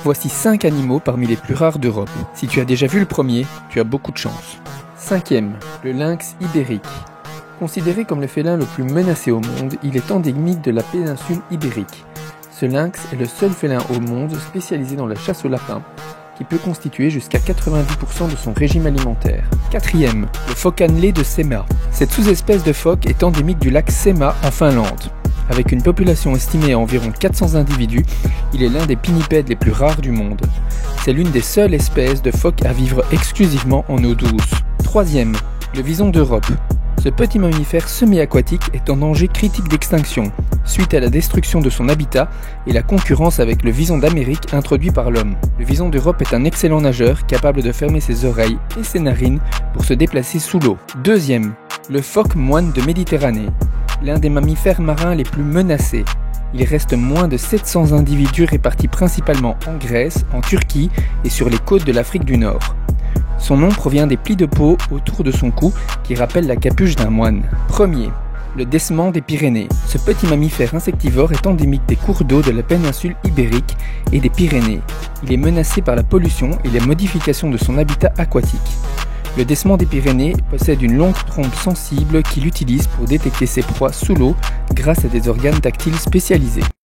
Voici 5 animaux parmi les plus rares d'Europe. Si tu as déjà vu le premier, tu as beaucoup de chance. Cinquième, le lynx ibérique. Considéré comme le félin le plus menacé au monde, il est endémique de la péninsule ibérique. Ce lynx est le seul félin au monde spécialisé dans la chasse aux lapins, qui peut constituer jusqu'à 90% de son régime alimentaire. Quatrième, le phoque annelé de Saimaa. Cette sous-espèce de phoque est endémique du lac Saimaa en Finlande. Avec une population estimée à environ 400 individus, il est l'un des pinnipèdes les plus rares du monde. C'est l'une des seules espèces de phoques à vivre exclusivement en eau douce. Troisième, le wison d'Europe. Ce petit mammifère semi-aquatique est en danger critique d'extinction, suite à la destruction de son habitat et la concurrence avec le wison d'Amérique introduit par l'homme. Le wison d'Europe est un excellent nageur, capable de fermer ses oreilles et ses narines pour se déplacer sous l'eau. Deuxième, le phoque moine de Méditerranée. L'un des mammifères marins les plus menacés. Il reste moins de 700 individus répartis principalement en Grèce, en Turquie et sur les côtes de l'Afrique du Nord. Son nom provient des plis de peau autour de son cou qui rappellent la capuche d'un moine. Premier, le desman des Pyrénées. Ce petit mammifère insectivore est endémique des cours d'eau de la péninsule ibérique et des Pyrénées. Il est menacé par la pollution et les modifications de son habitat aquatique. Le desman des Pyrénées possède une longue trompe sensible qu'il utilise pour détecter ses proies sous l'eau grâce à des organes tactiles spécialisés.